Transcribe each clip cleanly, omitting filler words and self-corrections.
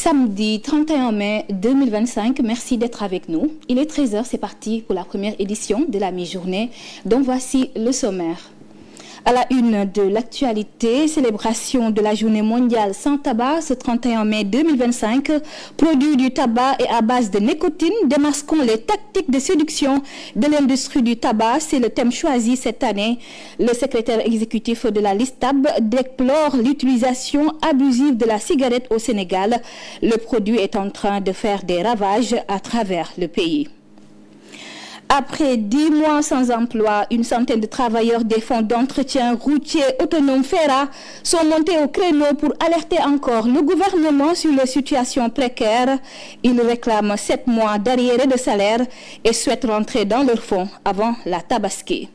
Samedi 31 mai 2025, merci d'être avec nous. Il est 13 h, c'est parti pour la première édition de la mi-journée, dont voici le sommaire. À la une de l'actualité, célébration de la journée mondiale sans tabac ce 31 mai 2025. Produits du tabac et à base de nicotine, démasquons les tactiques de séduction de l'industrie du tabac. C'est le thème choisi cette année. Le secrétaire exécutif de la LISTAB déplore l'utilisation abusive de la cigarette au Sénégal. Le produit est en train de faire des ravages à travers le pays. Après 10 mois sans emploi, une centaine de travailleurs des fonds d'entretien routier autonome FERA sont montés au créneau pour alerter encore le gouvernement sur les situations précaires. Ils réclament 7 mois d'arriérés de salaire et souhaitent rentrer dans leur fonds avant la Tabaski.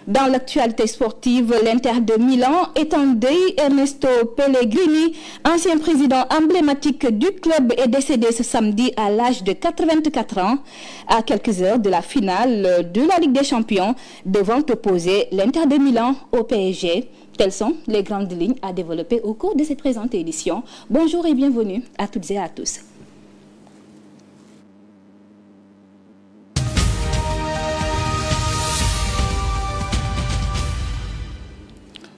Dans l'actualité sportive, l'Inter de Milan est en deuil. Ernesto Pellegrini, ancien président emblématique du club, est décédé ce samedi à l'âge de 84 ans, à quelques heures de la finale de la Ligue des Champions, devant opposer l'Inter de Milan au PSG. Telles sont les grandes lignes à développer au cours de cette présente édition. Bonjour et bienvenue à toutes et à tous.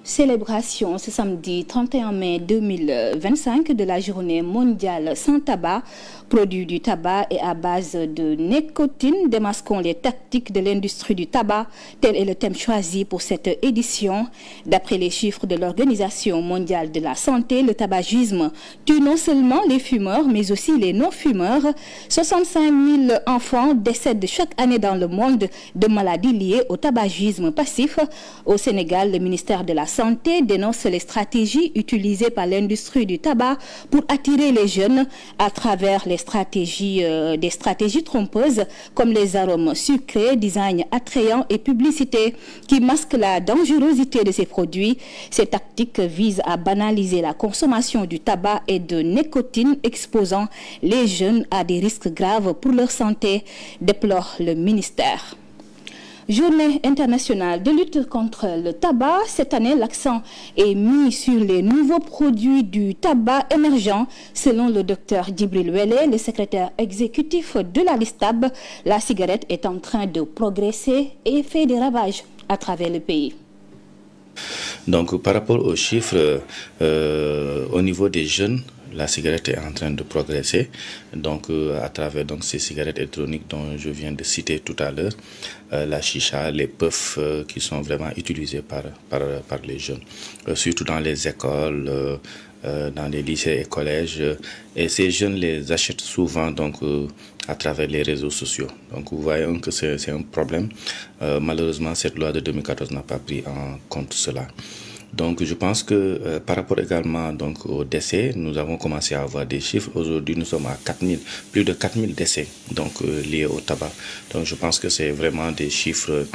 Célébration ce samedi 31 mai 2025 de la journée mondiale sans tabac. Produits du tabac et à base de nicotine, démasquons les tactiques de l'industrie du tabac. Tel est le thème choisi pour cette édition. D'après les chiffres de l'Organisation mondiale de la santé, le tabagisme tue non seulement les fumeurs, mais aussi les non-fumeurs. 65 000 enfants décèdent chaque année dans le monde de maladies liées au tabagisme passif. Au Sénégal, le ministère de la Santé dénonce les stratégies utilisées par l'industrie du tabac pour attirer les jeunes à travers des stratégies trompeuses comme les arômes sucrés, design attrayant et publicité qui masquent la dangerosité de ces produits. Ces tactiques visent à banaliser la consommation du tabac et de nicotine, exposant les jeunes à des risques graves pour leur santé, déplore le ministère. Journée internationale de lutte contre le tabac. Cette année, l'accent est mis sur les nouveaux produits du tabac émergents. Selon le docteur Djibril Wele, le secrétaire exécutif de la LISTAB, la cigarette est en train de progresser et fait des ravages à travers le pays. Donc, par rapport aux chiffres, au niveau des jeunes, la cigarette est en train de progresser, donc à travers ces cigarettes électroniques dont je viens de citer tout à l'heure, la chicha, les puffs qui sont vraiment utilisés par les jeunes, surtout dans les écoles, dans les lycées et collèges, et ces jeunes les achètent souvent à travers les réseaux sociaux. Donc vous voyez que c'est un problème. Malheureusement, cette loi de 2014 n'a pas pris en compte cela. Donc je pense que par rapport également aux décès, nous avons commencé à avoir des chiffres. Aujourd'hui, nous sommes à plus de 4000 décès liés au tabac. Donc je pense que c'est vraiment des chiffres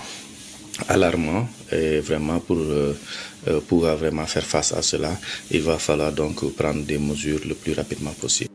alarmants et vraiment pour pouvoir vraiment faire face à cela, il va falloir prendre des mesures le plus rapidement possible.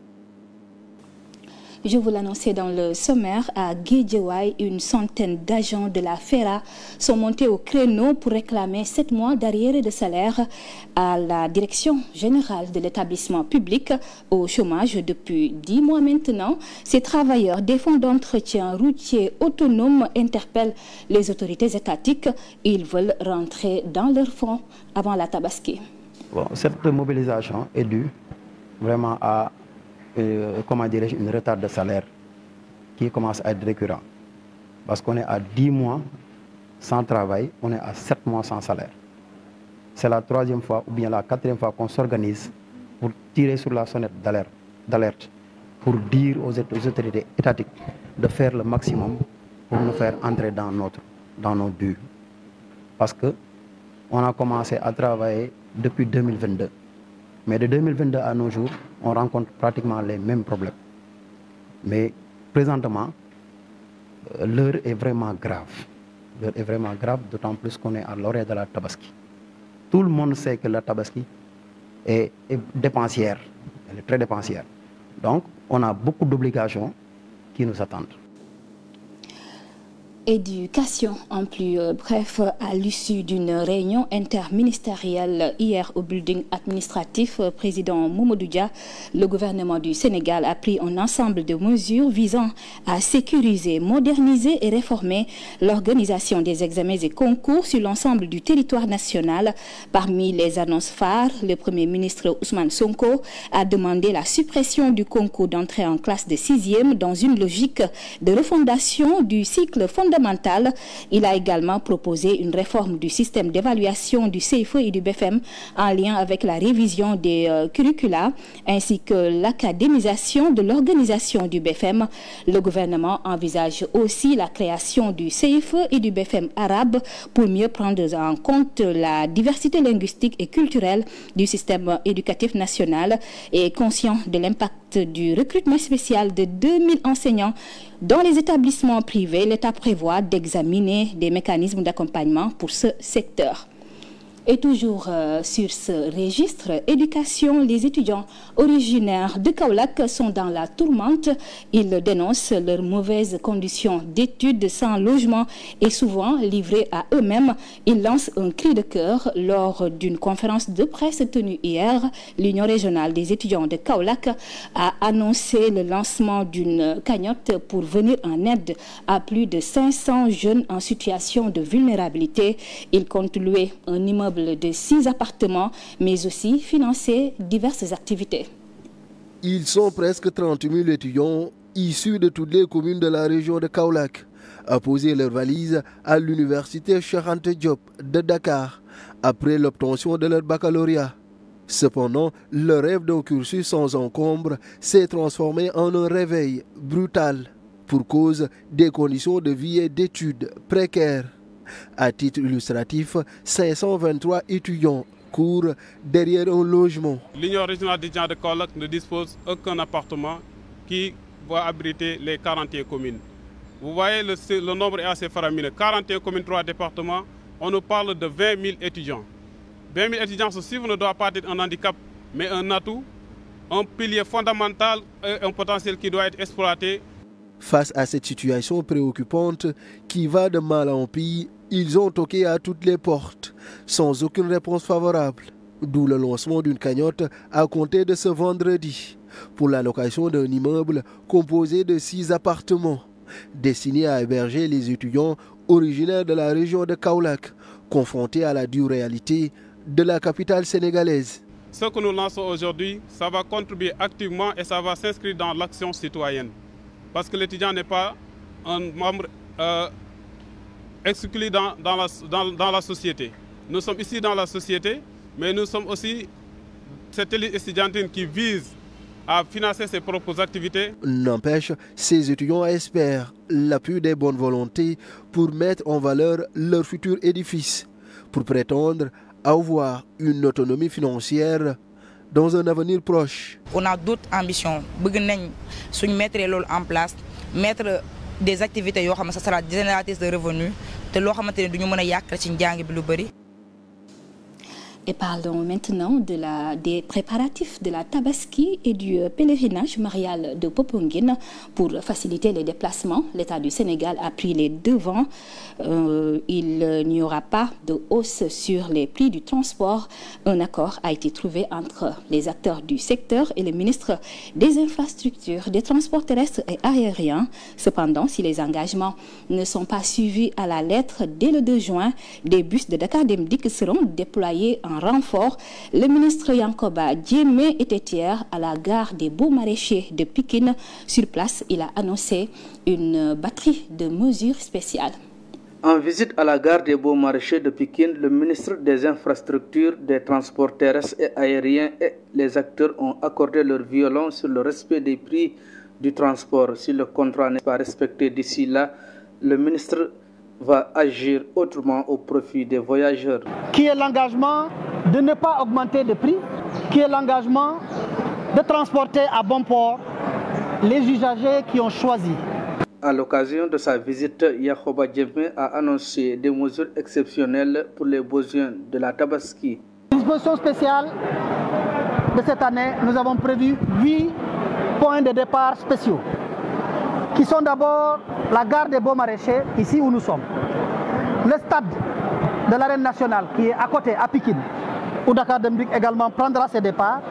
Je vous l'annonçais dans le sommaire, à Guédiawaye, une centaine d'agents de la FERA sont montés au créneau pour réclamer 7 mois d'arriérés de salaire à la direction générale de l'établissement public au chômage depuis 10 mois maintenant. Ces travailleurs des fonds d'entretien routier autonomes interpellent les autorités étatiques. Ils veulent rentrer dans leurs fonds avant la Tabaski. Bon, cette mobilisation est due vraiment à une retard de salaire qui commence à être récurrent. Parce qu'on est à 10 mois sans travail, on est à 7 mois sans salaire. C'est la 3e fois ou bien la 4e fois qu'on s'organise pour tirer sur la sonnette d'alerte, pour dire aux autorités étatiques de faire le maximum pour nous faire entrer dans nos buts. Parce qu'on a commencé à travailler depuis 2022. Mais de 2022 à nos jours, on rencontre pratiquement les mêmes problèmes. Mais présentement, l'heure est vraiment grave. L'heure est vraiment grave, d'autant plus qu'on est à l'horaire de la Tabaski. Tout le monde sait que la Tabaski est dépensière. Elle est très dépensière. Donc, on a beaucoup d'obligations qui nous attendent. Éducation en plus bref, à l'issue d'une réunion interministérielle hier au building administratif, président Mamadou Dia, le gouvernement du Sénégal a pris un ensemble de mesures visant à sécuriser, moderniser et réformer l'organisation des examens et concours sur l'ensemble du territoire national. Parmi les annonces phares, le Premier ministre Ousmane Sonko a demandé la suppression du concours d'entrée en classe de 6e dans une logique de refondation du cycle fondamental. Il a également proposé une réforme du système d'évaluation du CFE et du BFM en lien avec la révision des curricula ainsi que l'académisation de l'organisation du BFM. Le gouvernement envisage aussi la création du CFE et du BFM arabe pour mieux prendre en compte la diversité linguistique et culturelle du système éducatif national et conscient de l'impact du recrutement spécial de 2000 enseignants dans les établissements privés. L'État prévoit d'examiner des mécanismes d'accompagnement pour ce secteur. Et toujours sur ce registre éducation, les étudiants originaires de Kaolack sont dans la tourmente. Ils dénoncent leurs mauvaises conditions d'études sans logement et souvent livrés à eux-mêmes. Ils lancent un cri de cœur lors d'une conférence de presse tenue hier. L'Union régionale des étudiants de Kaolack a annoncé le lancement d'une cagnotte pour venir en aide à plus de 500 jeunes en situation de vulnérabilité. Ils comptent louer un immeuble de 6 appartements, mais aussi financer diverses activités. Ils sont presque 30 000 étudiants issus de toutes les communes de la région de Kaolack à poser leurs valises à l'université Cheikh Anta Diop de Dakar après l'obtention de leur baccalauréat. Cependant, le rêve d'un cursus sans encombre s'est transformé en un réveil brutal pour cause des conditions de vie et d'études précaires. À titre illustratif, 523 étudiants courent derrière un logement. L'Union régionale des étudiants de Kaolack ne dispose d'aucun appartement qui va abriter les 41 communes. Vous voyez, le nombre est assez faramineux. 41 communes, 3 départements, on nous parle de 20 000 étudiants. 20 000 étudiants, ce chiffre ne doit pas être un handicap, mais un atout, un pilier fondamental, un potentiel qui doit être exploité. Face à cette situation préoccupante qui va de mal en pis, ils ont toqué à toutes les portes, sans aucune réponse favorable. D'où le lancement d'une cagnotte à compter de ce vendredi pour la location d'un immeuble composé de 6 appartements, destiné à héberger les étudiants originaires de la région de Kaolack, confrontés à la dure réalité de la capitale sénégalaise. Ce que nous lançons aujourd'hui, ça va contribuer activement et ça va s'inscrire dans l'action citoyenne. Parce que l'étudiant n'est pas un membre exclu dans la société. Nous sommes ici dans la société, mais nous sommes aussi cette élite étudiantine qui vise à financer ses propres activités. N'empêche, ces étudiants espèrent l'appui des bonnes volontés pour mettre en valeur leur futur édifice, pour prétendre avoir une autonomie financière dans un avenir proche. On a d'autres ambitions. Nous voulons mettre en place, mettre des activités qui sera génératrices de revenus. Et parlons maintenant des préparatifs de la Tabaski et du pèlerinage marial de Popenguine. Pour faciliter les déplacements, l'État du Sénégal a pris les devants. Il n'y aura pas de hausse sur les prix du transport. Un accord a été trouvé entre les acteurs du secteur et le ministre des Infrastructures, des Transports terrestres et aériens. Cependant, si les engagements ne sont pas suivis à la lettre, dès le 2 juin, des bus de Dakar Dem Dikk seront déployés en renfort. Le ministre Yankoba Diémé était hier à la gare des Beaux-Maraîchers de Pikine. Sur place, il a annoncé une batterie de mesures spéciales. En visite à la gare des Beaux-Maraîchers de Pikine, le ministre des Infrastructures, des Transports terrestres et aériens et les acteurs ont accordé leur violence sur le respect des prix du transport. Si le contrat n'est pas respecté d'ici là, le ministre va agir autrement au profit des voyageurs. Qui est l'engagement de ne pas augmenter de prix, qui est l'engagement de transporter à bon port les usagers qui ont choisi. À l'occasion de sa visite, Yankoba Diémé a annoncé des mesures exceptionnelles pour les besoins de la Tabaski. Disposition spéciale de cette année, nous avons prévu 8 points de départ spéciaux, qui sont d'abord la gare des Beaux-Maraîchers, ici où nous sommes. Le stade de l'arène nationale qui est à côté, à Pikine, où Dakar Dem Dikk également prendra ses départs.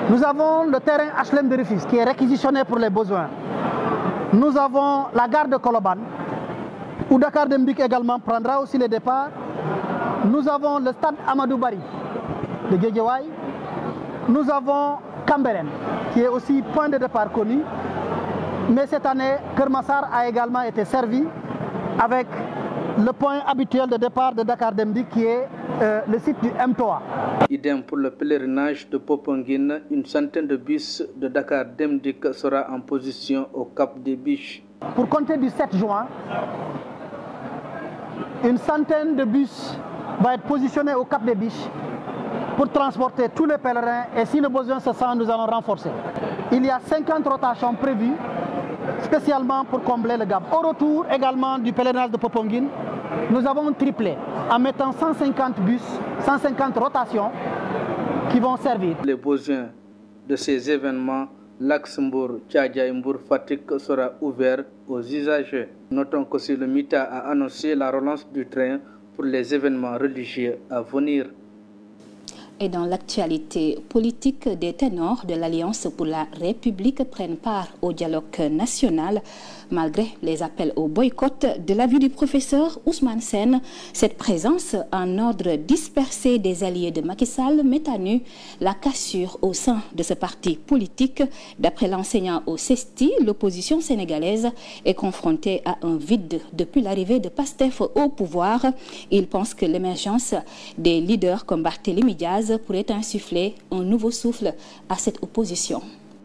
Nous avons le terrain HLM de Rufisque qui est réquisitionné pour les besoins. Nous avons la gare de Colobane, où Dakar Dem Dikk également prendra aussi les départs. Nous avons le stade Amadou Barry de Guédiawaye. Nous avons Cambérène, qui est aussi point de départ connu. Mais cette année, Keur Massar a également été servi avec le point habituel de départ de Dakar Dem Dikk qui est le site du M3. Idem pour le pèlerinage de Popenguine, une centaine de bus de Dakar Dem Dikk sera en position au Cap des Biches. Pour compter du 7 juin, une centaine de bus va être positionné au Cap des Biches pour transporter tous les pèlerins et si le besoin se sent, nous allons renforcer. Il y a 50 rotations prévues spécialement pour combler le gap. Au retour également du pèlerinage de Popenguine, nous avons triplé en mettant 150 bus, 150 rotations qui vont servir. Les besoins de ces événements, l'axe Mbour-Tchadjaï-Mbour-Fatick sera ouvert aux usagers. Notons que le MITA a annoncé la relance du train pour les événements religieux à venir. Et dans l'actualité politique, des ténors de l'Alliance pour la République prennent part au dialogue national. Malgré les appels au boycott de l'avis du professeur Ousmane Sène, cette présence en ordre dispersé des alliés de Macky Sall met à nu la cassure au sein de ce parti politique. D'après l'enseignant au CESTI, l'opposition sénégalaise est confrontée à un vide depuis l'arrivée de Pastef au pouvoir. Il pense que l'émergence des leaders comme Barthélémy Diaz pourrait insuffler un nouveau souffle à cette opposition.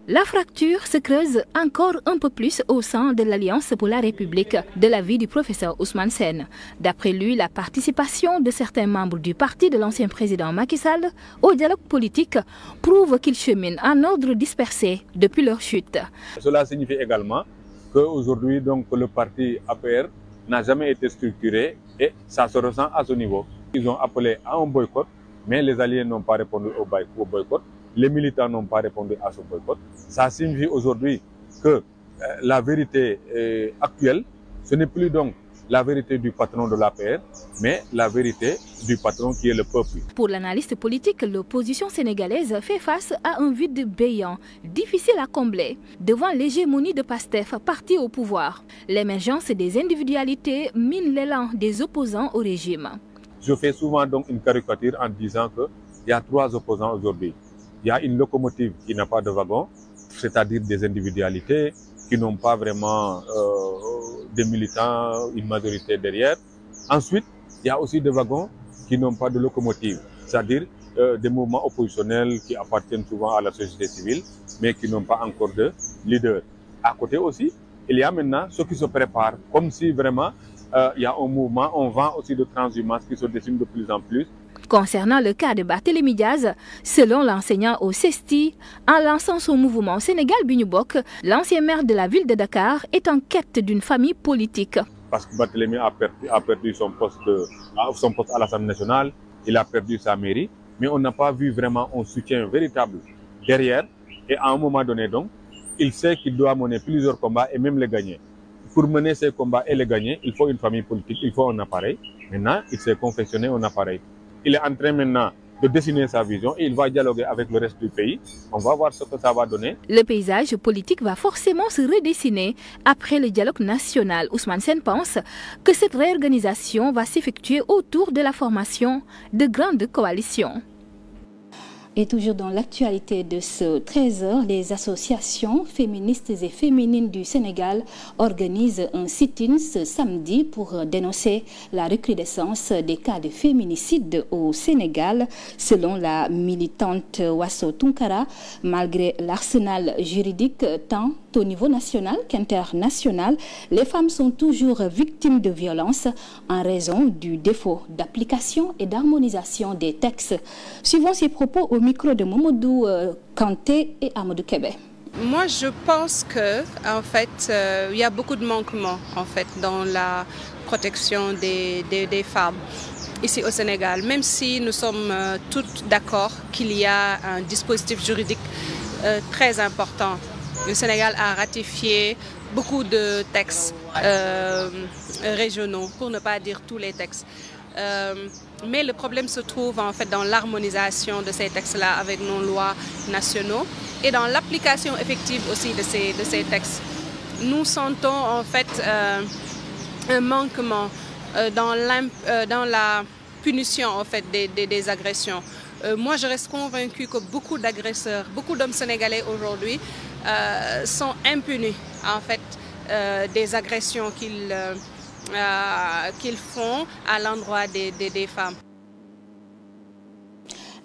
La fracture se creuse encore un peu plus au sein de l'Alliance pour la République, de l'avis du professeur Ousmane Sène. D'après lui, la participation de certains membres du parti de l'ancien président Macky Sall au dialogue politique prouve qu'ils cheminent en ordre dispersé depuis leur chute. Cela signifie également qu'aujourd'hui, le parti APR n'a jamais été structuré et ça se ressent à ce niveau. Ils ont appelé à un boycott, mais les alliés n'ont pas répondu au boycott. Les militants n'ont pas répondu à ce boycott. Ça signifie aujourd'hui que la vérité actuelle, ce n'est plus donc la vérité du patron de l'APR, mais la vérité du patron qui est le peuple. Pour l'analyste politique, l'opposition sénégalaise fait face à un vide béant, difficile à combler, devant l'hégémonie de Pastef, parti au pouvoir. L'émergence des individualités mine l'élan des opposants au régime. Je fais souvent donc une caricature en disant qu'il y a trois opposants aujourd'hui. Il y a une locomotive qui n'a pas de wagon, c'est-à-dire des individualités qui n'ont pas vraiment des militants, une majorité derrière. Ensuite, il y a aussi des wagons qui n'ont pas de locomotive, c'est-à-dire des mouvements oppositionnels qui appartiennent souvent à la société civile, mais qui n'ont pas encore de leader. À côté aussi, il y a maintenant ceux qui se préparent, comme si vraiment il y a un mouvement, on vend aussi de transhumance qui se dessine de plus en plus. Concernant le cas de Barthélémy Diaz, selon l'enseignant au CESTI, en lançant son mouvement Sénégal bi ñu bokk, l'ancien maire de la ville de Dakar est en quête d'une famille politique. Parce que Barthélémy a perdu son poste à l'Assemblée nationale, il a perdu sa mairie, mais on n'a pas vu vraiment un soutien véritable derrière. Et à un moment donné donc, il sait qu'il doit mener plusieurs combats et même les gagner. Pour mener ces combats et les gagner, il faut une famille politique, il faut un appareil. Maintenant, il s'est confectionné un appareil. Il est en train maintenant de dessiner sa vision et il va dialoguer avec le reste du pays. On va voir ce que ça va donner. Le paysage politique va forcément se redessiner après le dialogue national. Ousmane Sène pense que cette réorganisation va s'effectuer autour de la formation de grandes coalitions. Et toujours dans l'actualité de ce 13h, les associations féministes et féminines du Sénégal organisent un sit-in ce samedi pour dénoncer la recrudescence des cas de féminicide au Sénégal. Selon la militante Wasso Tunkara, malgré l'arsenal juridique tant au niveau national qu'international, les femmes sont toujours victimes de violences en raison du défaut d'application et d'harmonisation des textes. Suivons ces propos au micro de Momodou Kanté et Amadou Kébé. Moi, je pense que, en fait, il y a beaucoup de manquements dans la protection des femmes ici au Sénégal. Même si nous sommes toutes d'accord qu'il y a un dispositif juridique très important. Le Sénégal a ratifié beaucoup de textes régionaux, pour ne pas dire tous les textes. Mais le problème se trouve en fait dans l'harmonisation de ces textes-là avec nos lois nationaux et dans l'application effective aussi de ces textes. Nous sentons en fait un manquement dans la punition en fait des agressions. Moi, je reste convaincue que beaucoup d'agresseurs, beaucoup d'hommes sénégalais aujourd'hui sont impunis en fait des agressions qu'ils font à l'endroit des femmes.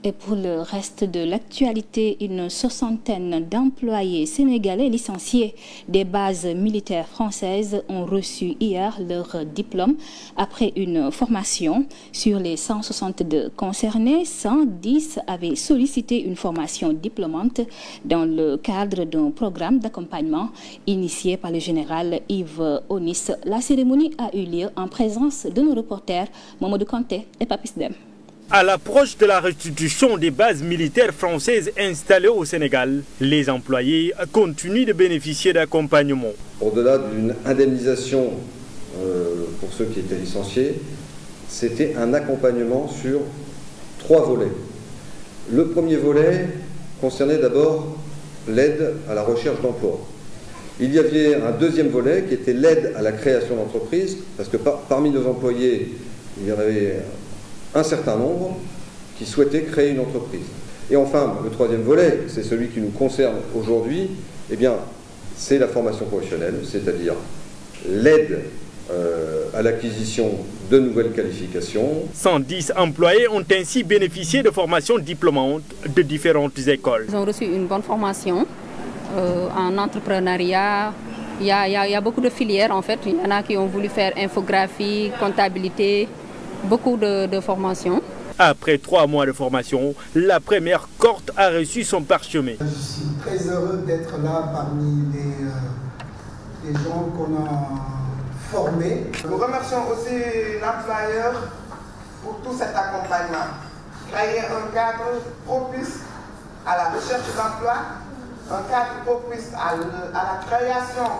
Et pour le reste de l'actualité, une soixantaine d'employés sénégalais licenciés des bases militaires françaises ont reçu hier leur diplôme après une formation. Sur les 162 concernés, 110 avaient sollicité une formation diplômante dans le cadre d'un programme d'accompagnement initié par le général Yves Onis. La cérémonie a eu lieu en présence de nos reporters Mamadou Kanté et Papis Dem. À l'approche de la restitution des bases militaires françaises installées au Sénégal, les employés continuent de bénéficier d'accompagnement. Au-delà d'une indemnisation pour ceux qui étaient licenciés, c'était un accompagnement sur 3 volets. Le premier volet concernait d'abord l'aide à la recherche d'emploi. Il y avait un deuxième volet qui était l'aide à la création d'entreprises, parce que parmi nos employés, il y en avait un certain nombre qui souhaitaient créer une entreprise. Et enfin, le troisième volet, c'est celui qui nous concerne aujourd'hui, eh bien, c'est la formation professionnelle, c'est-à-dire l'aide à l'acquisition de nouvelles qualifications. 110 employés ont ainsi bénéficié de formations diplômantes de différentes écoles. Ils ont reçu une bonne formation en entrepreneuriat. Il y a beaucoup de filières en fait. Il y en a qui ont voulu faire infographie, comptabilité, beaucoup de formations. Après 3 mois de formation, la première cohorte a reçu son parchemin. Je suis très heureux d'être là parmi les gens qu'on a formés. Nous remercions aussi l'employeur pour tout cet accompagnement. Créer un cadre propice à la recherche d'emploi, un cadre propice à la création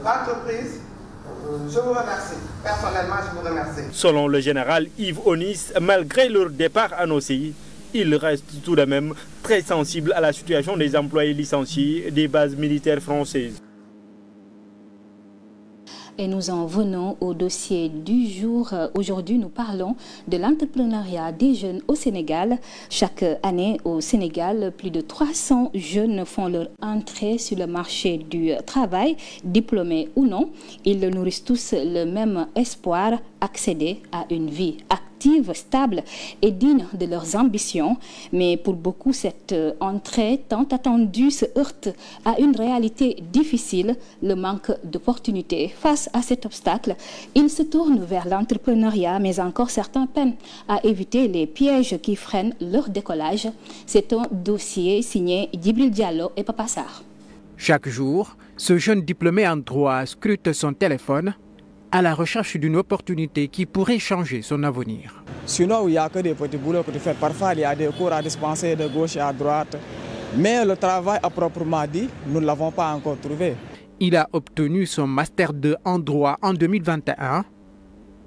d'entreprises. Je vous remercie. Personnellement, je vous remercie. Selon le général Yves Onis, malgré leur départ annoncé, il reste tout de même très sensible à la situation des employés licenciés des bases militaires françaises. Et nous en venons au dossier du jour. Aujourd'hui, nous parlons de l'entrepreneuriat des jeunes au Sénégal. Chaque année au Sénégal, plus de 300 jeunes font leur entrée sur le marché du travail, diplômés ou non. Ils nourrissent tous le même espoir, accéder à une vie active, stable et digne de leurs ambitions. Mais pour beaucoup, cette entrée tant attendue se heurte à une réalité difficile, le manque d'opportunités. Face à cet obstacle, ils se tournent vers l'entrepreneuriat, mais encore certains peinent à éviter les pièges qui freinent leur décollage. C'est un dossier signé Djibril Diallo et Papa Sarr. Chaque jour, ce jeune diplômé en droit scrute son téléphone à la recherche d'une opportunité qui pourrait changer son avenir. Sinon, il n'y a que des petits boulots que tu fais. Parfois, il y a des cours à dispenser de gauche et à droite. Mais le travail à proprement dit, nous ne l'avons pas encore trouvé. Il a obtenu son Master 2 en droit en 2021.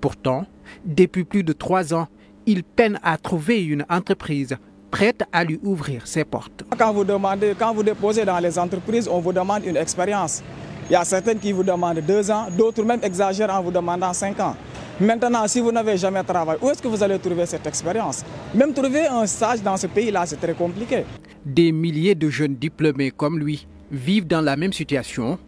Pourtant, depuis plus de 3 ans, il peine à trouver une entreprise prête à lui ouvrir ses portes. Quand vous déposez dans les entreprises, on vous demande une expérience. Il y a certaines qui vous demandent 2 ans, d'autres même exagèrent en vous demandant 5 ans. Maintenant, si vous n'avez jamais travaillé, où est-ce que vous allez trouver cette expérience? Même trouver un stage dans ce pays-là, c'est très compliqué. Des milliers de jeunes diplômés comme lui vivent dans la même situation.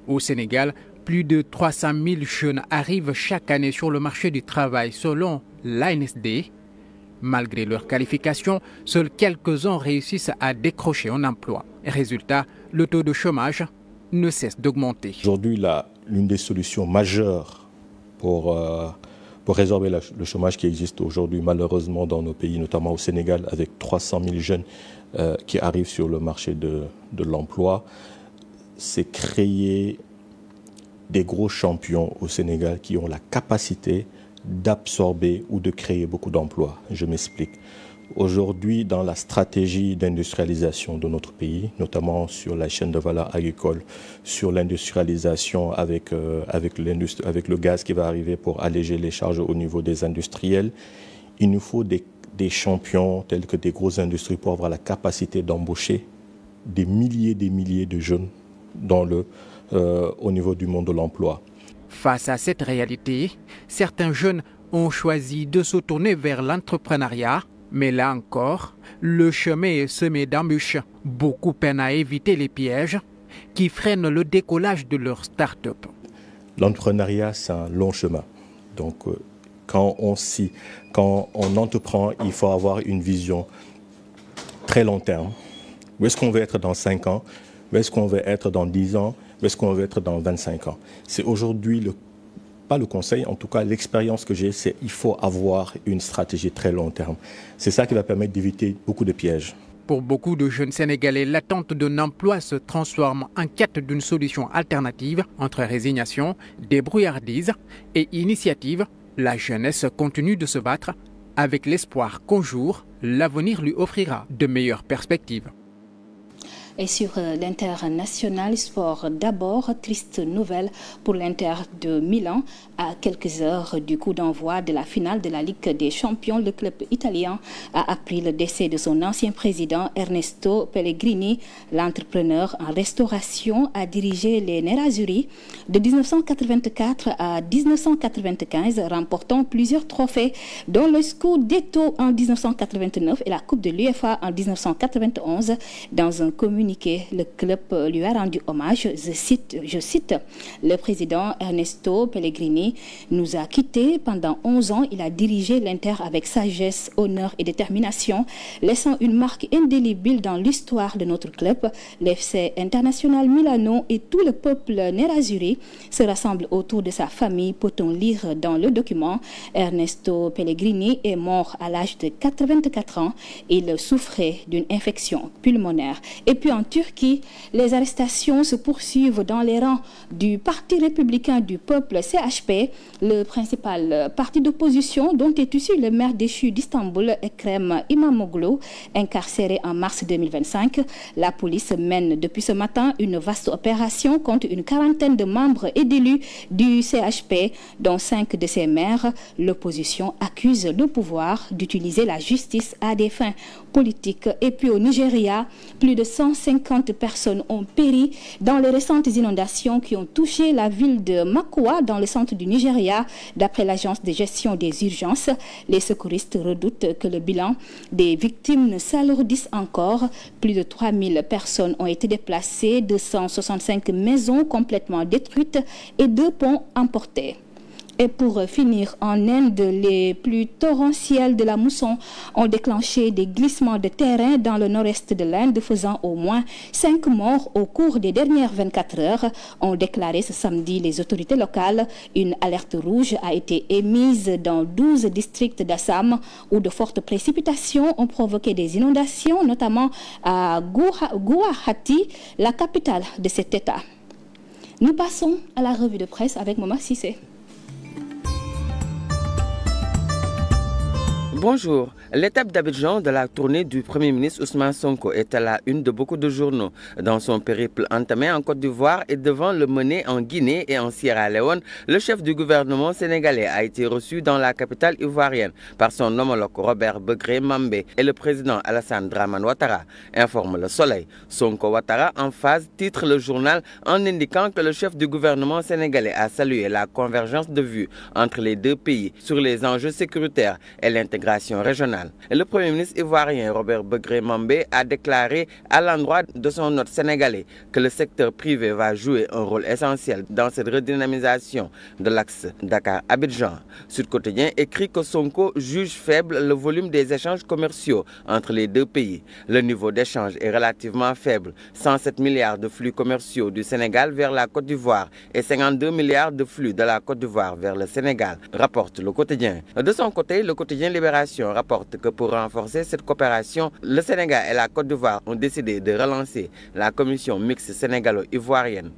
Au Sénégal, plus de 300 000 jeunes arrivent chaque année sur le marché du travail selon l'ANSD. Malgré leurs qualifications, seuls quelques-uns réussissent à décrocher un emploi. Résultat, le taux de chômage ne cesse d'augmenter. Aujourd'hui, l'une des solutions majeures pour résorber le chômage qui existe aujourd'hui malheureusement dans nos pays, notamment au Sénégal, avec 300 000 jeunes qui arrivent sur le marché de l'emploi, c'est créer des gros champions au Sénégal qui ont la capacité d'absorber ou de créer beaucoup d'emplois. Je m'explique. Aujourd'hui, dans la stratégie d'industrialisation de notre pays, notamment sur la chaîne de valeur agricole, sur l'industrialisation avec le gaz qui va arriver pour alléger les charges au niveau des industriels, il nous faut des champions tels que des grosses industries pour avoir la capacité d'embaucher des milliers de jeunes au niveau du monde de l'emploi. Face à cette réalité, certains jeunes ont choisi de se tourner vers l'entrepreneuriat. Mais là encore, le chemin est semé d'embûches. Beaucoup peinent à éviter les pièges qui freinent le décollage de leur start-up. L'entrepreneuriat, c'est un long chemin. Donc, quand on entreprend, il faut avoir une vision très long terme. Où est-ce qu'on veut être dans 5 ans? Où est-ce qu'on veut être dans 10 ans? Où est-ce qu'on veut être dans 25 ans? C'est aujourd'hui pas le conseil, en tout cas l'expérience que j'ai, c'est qu'il faut avoir une stratégie très long terme. C'est ça qui va permettre d'éviter beaucoup de pièges. Pour beaucoup de jeunes Sénégalais, l'attente d'un emploi se transforme en quête d'une solution alternative entre résignation, débrouillardise et initiative. La jeunesse continue de se battre avec l'espoir qu'un jour, l'avenir lui offrira de meilleures perspectives. Et sur l'international sport, d'abord, triste nouvelle pour l'Inter de Milan. À quelques heures du coup d'envoi de la finale de la Ligue des Champions, le club italien a appris le décès de son ancien président Ernesto Pellegrini. L'entrepreneur en restauration a dirigé les Nerazzurri de 1984 à 1995, remportant plusieurs trophées, dont le Scudetto en 1989 et la Coupe de l'UEFA en 1991. Dans un communiqué, le club lui a rendu hommage. Je cite, le président Ernesto Pellegrini nous a quittés pendant 11 ans. Il a dirigé l'Inter avec sagesse, honneur et détermination, laissant une marque indélébile dans l'histoire de notre club. L'FC International Milano et tout le peuple Nerazzurri se rassemblent autour de sa famille, peut-on lire dans le document. Ernesto Pellegrini est mort à l'âge de 84 ans. Il souffrait d'une infection pulmonaire. Et puis en Turquie, les arrestations se poursuivent dans les rangs du Parti républicain du peuple, CHP, le principal parti d'opposition dont est issu le maire déchu d'Istanbul, Ekrem İmamoğlu, incarcéré en mars 2025. La police mène depuis ce matin une vaste opération contre une quarantaine de membres et d'élus du CHP, dont 5 de ses maires. L'opposition accuse le pouvoir d'utiliser la justice à des fins politiques. Et puis au Nigeria, plus de 150 personnes ont péri dans les récentes inondations qui ont touché la ville de Makwa dans le centre du Nigeria. D'après l'agence de gestion des urgences, les secouristes redoutent que le bilan des victimes ne s'alourdisse encore. Plus de 3000 personnes ont été déplacées, 265 maisons complètement détruites et 2 ponts emportés. Et pour finir, en Inde, les pluies torrentielles de la mousson ont déclenché des glissements de terrain dans le nord-est de l'Inde, faisant au moins 5 morts au cours des dernières 24 heures, ont déclaré ce samedi les autorités locales. Une alerte rouge a été émise dans 12 districts d'Assam où de fortes précipitations ont provoqué des inondations, notamment à Guwahati, la capitale de cet État. Nous passons à la revue de presse avec Momar Cissé. Bonjour. L'étape d'Abidjan de la tournée du Premier ministre Ousmane Sonko est à la une de beaucoup de journaux. Dans son périple entamé en Côte d'Ivoire et devant le mener en Guinée et en Sierra Leone, le chef du gouvernement sénégalais a été reçu dans la capitale ivoirienne par son homologue Robert Begré Mambé et le président Alassane Dramane Ouattara, informe Le Soleil. Sonko Ouattara en phase, titre le journal en indiquant que le chef du gouvernement sénégalais a salué la convergence de vues entre les deux pays sur les enjeux sécuritaires et l'intégration régionale. Et le Premier ministre ivoirien Robert Begré Mambé a déclaré à l'endroit de son hôte sénégalais que le secteur privé va jouer un rôle essentiel dans cette redynamisation de l'axe Dakar-Abidjan. Sud Quotidien écrit que Sonko juge faible le volume des échanges commerciaux entre les deux pays. Le niveau d'échange est relativement faible, 107 milliards de flux commerciaux du Sénégal vers la Côte d'Ivoire et 52 milliards de flux de la Côte d'Ivoire vers le Sénégal, rapporte Le Quotidien. De son côté, Le Quotidien Libération rapporte que pour renforcer cette coopération, le Sénégal et la Côte d'Ivoire ont décidé de relancer la commission mixte sénégalo-ivoirienne.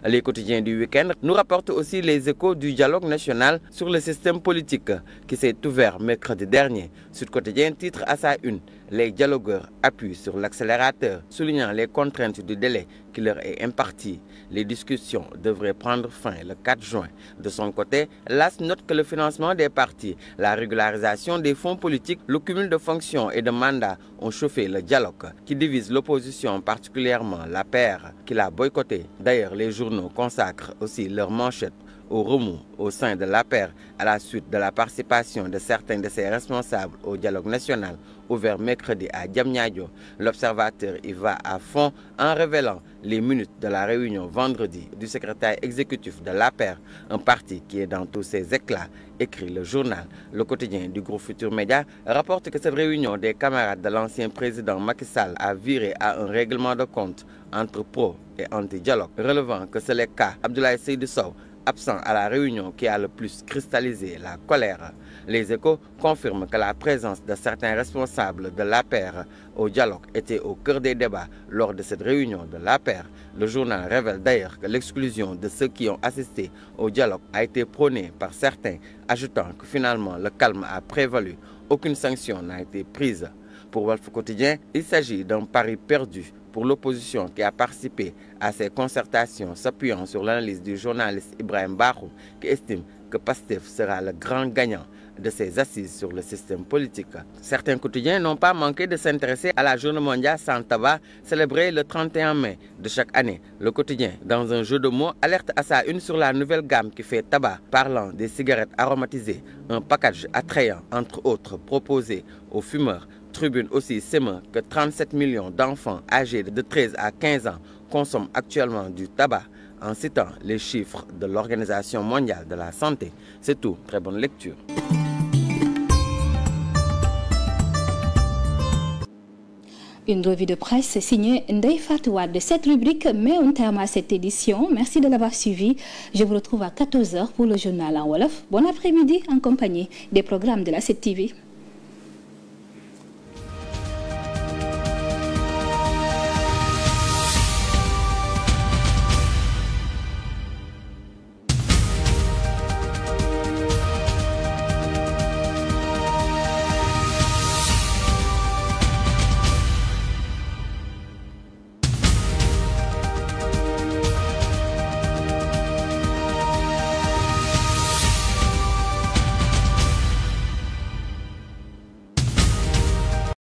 Les quotidiens du week-end nous rapportent aussi les échos du dialogue national sur le système politique qui s'est ouvert mercredi dernier. Sud Quotidien titre à sa une: les dialogueurs appuient sur l'accélérateur, soulignant les contraintes du délai qui leur est imparti. Les discussions devraient prendre fin le 4 juin. De son côté, l'AS note que le financement des partis, la régularisation des fonds politiques, le cumul de fonctions et de mandats ont chauffé le dialogue qui divise l'opposition, particulièrement l'APR, qui l'a boycotté. D'ailleurs, les journaux consacrent aussi leurs manchettes au remous au sein de l'APR à la suite de la participation de certains de ses responsables au dialogue national ouvert mercredi à Diamniadio. L'Observateur y va à fond en révélant les minutes de la réunion vendredi du secrétaire exécutif de l'APR, un parti qui est dans tous ses éclats, écrit le journal. Le quotidien du groupe Futur Média rapporte que cette réunion des camarades de l'ancien président Macky Sall a viré à un règlement de compte entre pro et anti-dialogue, relevant que c'est le cas Abdoulaye Seydou Sow, absent à la réunion, qui a le plus cristallisé la colère. Les Échos confirment que la présence de certains responsables de l'APR au dialogue était au cœur des débats lors de cette réunion de l'APR. Le journal révèle d'ailleurs que l'exclusion de ceux qui ont assisté au dialogue a été prônée par certains, ajoutant que finalement le calme a prévalu. Aucune sanction n'a été prise. Pour Walf Quotidien, il s'agit d'un pari perdu pour l'opposition qui a participé à ces concertations, s'appuyant sur l'analyse du journaliste Ibrahim Bahoum, qui estime que Pastef sera le grand gagnant de ces assises sur le système politique. Certains quotidiens n'ont pas manqué de s'intéresser à la Journée mondiale sans tabac, célébrée le 31 mai de chaque année. Le quotidien, dans un jeu de mots, alerte à sa une sur la nouvelle gamme qui fait tabac, parlant des cigarettes aromatisées, un package attrayant entre autres proposé aux fumeurs. Tribune aussi s'émeut que 37 millions d'enfants âgés de 13 à 15 ans consomment actuellement du tabac, en citant les chiffres de l'Organisation mondiale de la santé. C'est tout. Très bonne lecture. Une revue de presse signée Ndeye Fatou Wade. Cette rubrique met un terme à cette édition. Merci de l'avoir suivi. Je vous retrouve à 14h pour le journal en Wolof. Bon après-midi en compagnie des programmes de la 7TV.